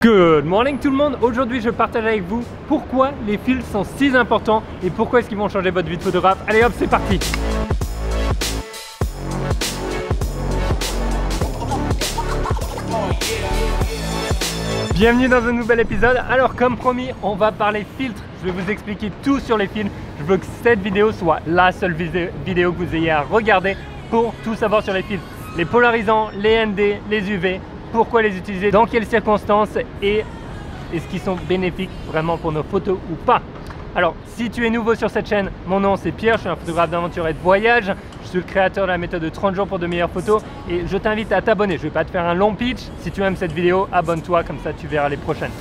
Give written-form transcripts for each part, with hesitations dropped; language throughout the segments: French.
Good morning tout le monde. Aujourd'hui je partage avec vous pourquoi les filtres sont si importants et pourquoi est-ce qu'ils vont changer votre vie de photographe. Allez hop, c'est parti. Bienvenue dans un nouvel épisode. Alors comme promis, on va parler filtres. Je vais vous expliquer tout sur les filtres. Je veux que cette vidéo soit la seule vidéo que vous ayez à regarder pour tout savoir sur les filtres. Les polarisants, les ND, les UV, pourquoi les utiliser, dans quelles circonstances et est-ce qu'ils sont bénéfiques vraiment pour nos photos ou pas. Alors si tu es nouveau sur cette chaîne, mon nom c'est Pierre, je suis un photographe d'aventure et de voyage. Je suis le créateur de la méthode de 30 jours pour de meilleures photos et je t'invite à t'abonner. Je ne vais pas te faire un long pitch. Si tu aimes cette vidéo, abonne-toi, comme ça tu verras les prochaines.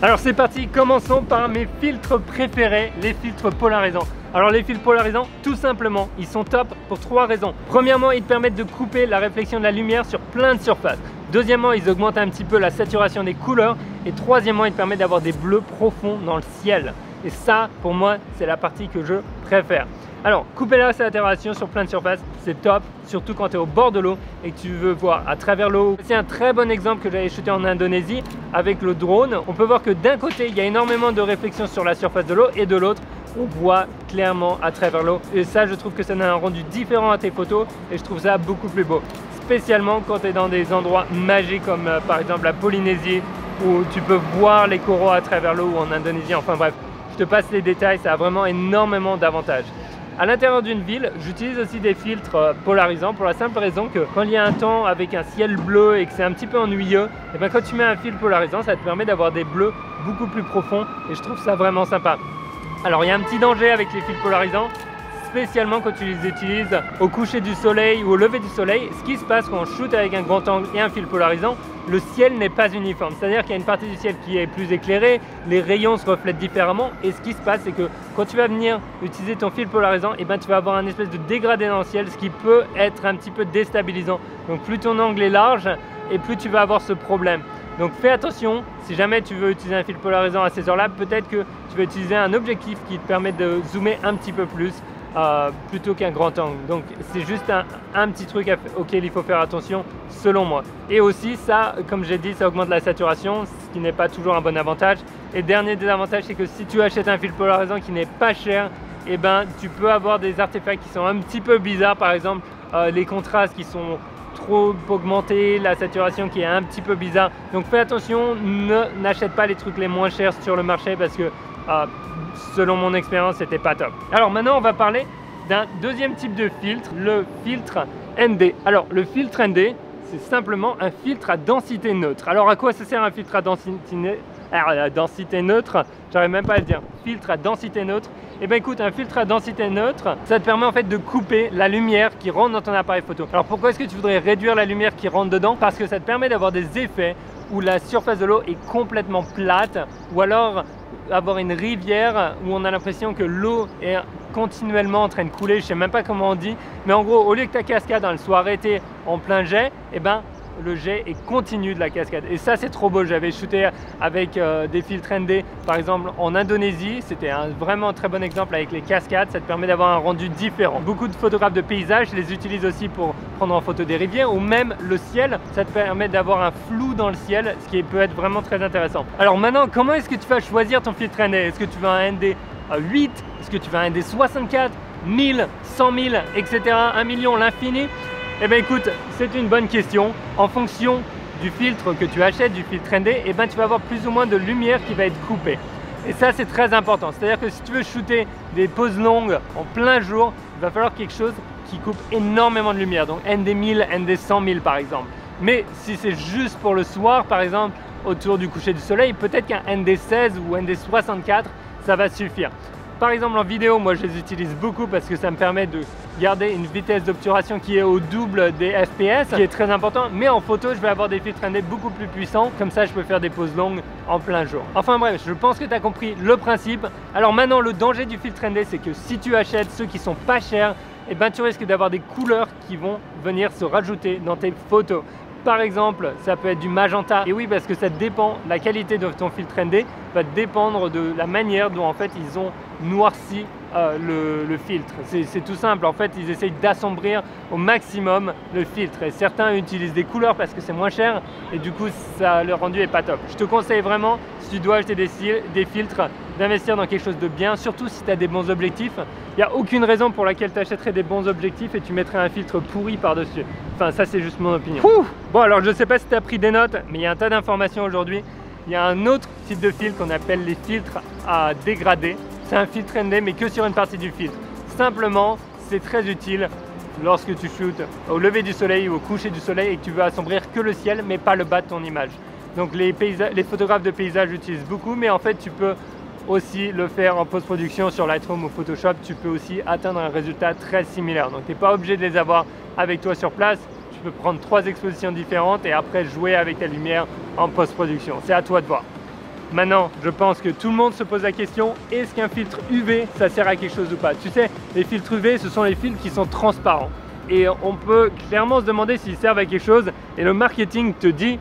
Alors c'est parti, commençons par mes filtres préférés, les filtres polarisants. Alors les filtres polarisants, tout simplement, ils sont top pour trois raisons. Premièrement, ils te permettent de couper la réflexion de la lumière sur plein de surfaces. Deuxièmement, ils augmentent un petit peu la saturation des couleurs. Et troisièmement, ils te permettent d'avoir des bleus profonds dans le ciel. Et ça, pour moi, c'est la partie que je préfère. Alors, couper la saturation sur plein de surfaces, c'est top, surtout quand tu es au bord de l'eau et que tu veux voir à travers l'eau. C'est un très bon exemple que j'avais shooté en Indonésie avec le drone. On peut voir que d'un côté, il y a énormément de réflexion sur la surface de l'eau et de l'autre, on voit clairement à travers l'eau. Et ça, je trouve que ça donne un rendu différent à tes photos et je trouve ça beaucoup plus beau. Spécialement quand tu es dans des endroits magiques comme par exemple la Polynésie où tu peux voir les coraux à travers l'eau ou en Indonésie, enfin bref, je te passe les détails, ça a vraiment énormément d'avantages. À l'intérieur d'une ville, j'utilise aussi des filtres polarisants pour la simple raison que quand il y a un temps avec un ciel bleu et que c'est un petit peu ennuyeux, et bien quand tu mets un filtre polarisant, ça te permet d'avoir des bleus beaucoup plus profonds et je trouve ça vraiment sympa. Alors il y a un petit danger avec les filtres polarisants, spécialement quand tu les utilises au coucher du soleil ou au lever du soleil. Ce qui se passe quand on shoot avec un grand angle et un fil polarisant, le ciel n'est pas uniforme. C'est-à-dire qu'il y a une partie du ciel qui est plus éclairée, les rayons se reflètent différemment et ce qui se passe, c'est que quand tu vas venir utiliser ton fil polarisant, et ben tu vas avoir un espèce de dégradé dans le ciel, ce qui peut être un petit peu déstabilisant. Donc plus ton angle est large et plus tu vas avoir ce problème. Donc fais attention, si jamais tu veux utiliser un fil polarisant à ces heures-là, peut-être que tu vas utiliser un objectif qui te permet de zoomer un petit peu plus plutôt qu'un grand angle. Donc c'est juste un petit truc auquel il faut faire attention selon moi. Et aussi ça, comme j'ai dit, ça augmente la saturation, ce qui n'est pas toujours un bon avantage. Et dernier désavantage, c'est que si tu achètes un fil polarisant qui n'est pas cher, et ben tu peux avoir des artefacts qui sont un petit peu bizarres, par exemple les contrastes qui sont trop augmentés, la saturation qui est un petit peu bizarre. Donc fais attention, n'achète pas les trucs les moins chers sur le marché parce que selon mon expérience, c'était pas top. Alors maintenant, on va parler d'un deuxième type de filtre, le filtre ND. Alors le filtre ND, c'est simplement un filtre à densité neutre. Alors à quoi ça sert un filtre à densité neutre? J'arrive même pas à le dire. Filtre à densité neutre. Et bien écoute, un filtre à densité neutre, ça te permet en fait de couper la lumière qui rentre dans ton appareil photo. Alors pourquoi est-ce que tu voudrais réduire la lumière qui rentre dedans? Parce que ça te permet d'avoir des effets où la surface de l'eau est complètement plate, ou alors avoir une rivière où on a l'impression que l'eau est continuellement en train de couler. Je sais même pas comment on dit, mais en gros, au lieu que ta cascade elle soit arrêtée en plein jet, et ben le jet est continu de la cascade et ça c'est trop beau. J'avais shooté avec des filtres ND par exemple en Indonésie, c'était un vraiment très bon exemple avec les cascades. Ça te permet d'avoir un rendu différent. Beaucoup de photographes de paysages les utilisent aussi pour prendre en photo des rivières ou même le ciel. Ça te permet d'avoir un flou dans le ciel, ce qui peut être vraiment très intéressant. Alors maintenant, comment est-ce que tu vas choisir ton filtre ND? Est-ce que tu veux un ND 8? Est-ce que tu veux un ND 64, 1000, 100 000, etc., 1 million, l'infini? Eh bien écoute, c'est une bonne question. En fonction du filtre que tu achètes, du filtre ND, eh ben, tu vas avoir plus ou moins de lumière qui va être coupée. Et ça c'est très important. C'est-à-dire que si tu veux shooter des poses longues en plein jour, il va falloir quelque chose qui coupe énormément de lumière. Donc ND 1000, ND 100 000 par exemple. Mais si c'est juste pour le soir, par exemple, autour du coucher du soleil, peut-être qu'un ND 16 ou ND 64, ça va suffire. Par exemple en vidéo, moi je les utilise beaucoup parce que ça me permet de garder une vitesse d'obturation qui est au double des FPS, qui est très important. Mais en photo, je vais avoir des filtres ND beaucoup plus puissants, comme ça je peux faire des poses longues en plein jour. Enfin bref, je pense que tu as compris le principe. Alors maintenant, le danger du filtre ND, c'est que si tu achètes ceux qui sont pas chers, et ben tu risques d'avoir des couleurs qui vont venir se rajouter dans tes photos. Par exemple, ça peut être du magenta. Et oui, parce que ça dépend, la qualité de ton filtre ND va dépendre de la manière dont en fait ils ont noirci le filtre. C'est tout simple, en fait ils essayent d'assombrir au maximum le filtre et certains utilisent des couleurs parce que c'est moins cher et du coup le rendu est pas top. Je te conseille vraiment, si tu dois acheter des filtres, d'investir dans quelque chose de bien, surtout si tu as des bons objectifs. Il n'y a aucune raison pour laquelle tu achèterais des bons objectifs et tu mettrais un filtre pourri par-dessus. Enfin ça c'est juste mon opinion. Bon alors je sais pas si tu as pris des notes, mais il y a un tas d'informations aujourd'hui. Il y a un autre type de filtre qu'on appelle les filtres à dégradé. C'est un filtre ND mais que sur une partie du filtre. Simplement, c'est très utile lorsque tu shootes au lever du soleil ou au coucher du soleil et que tu veux assombrir que le ciel mais pas le bas de ton image. Donc les photographes de paysage l'utilisent beaucoup, mais en fait tu peux aussi le faire en post-production sur Lightroom ou Photoshop. Tu peux aussi atteindre un résultat très similaire. Donc tu n'es pas obligé de les avoir avec toi sur place. Tu peux prendre 3 expositions différentes et après jouer avec ta lumière en post-production. C'est à toi de voir. Maintenant, je pense que tout le monde se pose la question, est-ce qu'un filtre UV, ça sert à quelque chose ou pas? Tu sais, les filtres UV, ce sont les filtres qui sont transparents. Et on peut clairement se demander s'ils servent à quelque chose. Et le marketing te dit,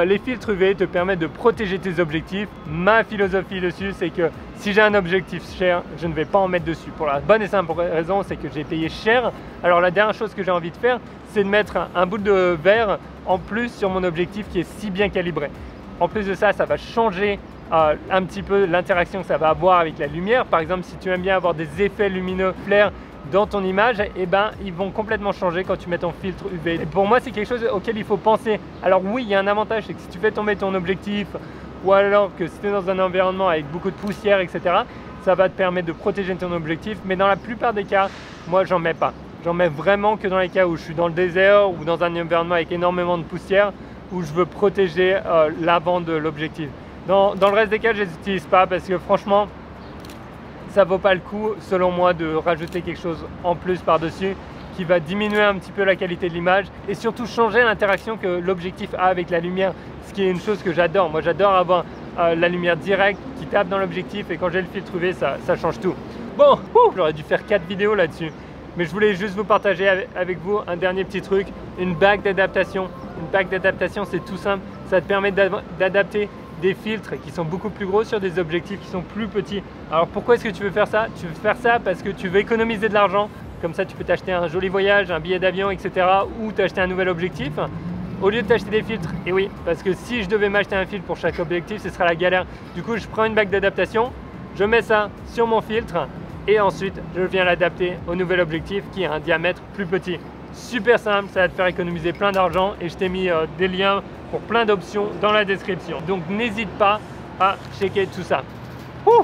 les filtres UV te permettent de protéger tes objectifs. Ma philosophie dessus, c'est que si j'ai un objectif cher, je ne vais pas en mettre dessus. Pour la bonne et simple raison, c'est que j'ai payé cher. Alors la dernière chose que j'ai envie de faire, c'est de mettre un bout de verre en plus sur mon objectif qui est si bien calibré. En plus de ça, ça va changer un petit peu l'interaction que ça va avoir avec la lumière. Par exemple, si tu aimes bien avoir des effets lumineux flair dans ton image, eh ben, ils vont complètement changer quand tu mets ton filtre UV. Et pour moi, c'est quelque chose auquel il faut penser. Alors oui, il y a un avantage, c'est que si tu fais tomber ton objectif ou alors que si tu es dans un environnement avec beaucoup de poussière, etc., ça va te permettre de protéger ton objectif. Mais dans la plupart des cas, moi, j'en mets pas. J'en mets vraiment que dans les cas où je suis dans le désert ou dans un environnement avec énormément de poussière, où je veux protéger l'avant de l'objectif. Dans le reste des cas, je ne les utilise pas parce que franchement, ça vaut pas le coup, selon moi, de rajouter quelque chose en plus par-dessus qui va diminuer un petit peu la qualité de l'image et surtout changer l'interaction que l'objectif a avec la lumière, ce qui est une chose que j'adore. Moi, j'adore avoir la lumière directe qui tape dans l'objectif et quand j'ai le filtre UV, ça change tout. Bon, j'aurais dû faire 4 vidéos là-dessus. Mais je voulais juste vous partager avec vous un dernier petit truc, une bague d'adaptation. Une bague d'adaptation, c'est tout simple, ça te permet d'adapter des filtres qui sont beaucoup plus gros sur des objectifs qui sont plus petits. Alors pourquoi est-ce que tu veux faire ça? Tu veux faire ça parce que tu veux économiser de l'argent, comme ça tu peux t'acheter un joli voyage, un billet d'avion, etc. ou t'acheter un nouvel objectif au lieu de t'acheter des filtres. Et oui, parce que si je devais m'acheter un filtre pour chaque objectif, ce serait la galère. Du coup, je prends une bague d'adaptation, je mets ça sur mon filtre et ensuite je viens l'adapter au nouvel objectif qui a un diamètre plus petit. Super simple, ça va te faire économiser plein d'argent et je t'ai mis des liens pour plein d'options dans la description. Donc n'hésite pas à checker tout ça.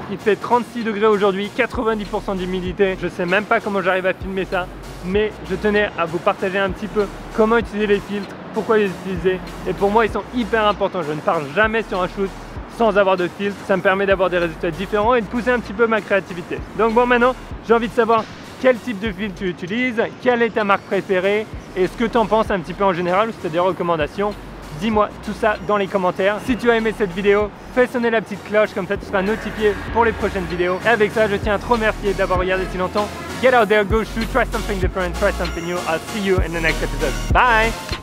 Il fait 36 degrés aujourd'hui, 90% d'humidité. Je sais même pas comment j'arrive à filmer ça, mais je tenais à vous partager un petit peu comment utiliser les filtres, pourquoi les utiliser. Et pour moi, ils sont hyper importants. Je ne pars jamais sur un shoot sans avoir de filtre. Ça me permet d'avoir des résultats différents et de pousser un petit peu ma créativité. Donc bon, maintenant, j'ai envie de savoir quel type de filtre tu utilises, quelle est ta marque préférée et ce que tu en penses un petit peu en général ou si tu as des recommandations. Dis-moi tout ça dans les commentaires. Si tu as aimé cette vidéo, fais sonner la petite cloche, comme ça tu seras notifié pour les prochaines vidéos. Et avec ça, je tiens à te remercier d'avoir regardé si longtemps. Get out there, go shoot, try something different, try something new. I'll see you in the next episode. Bye!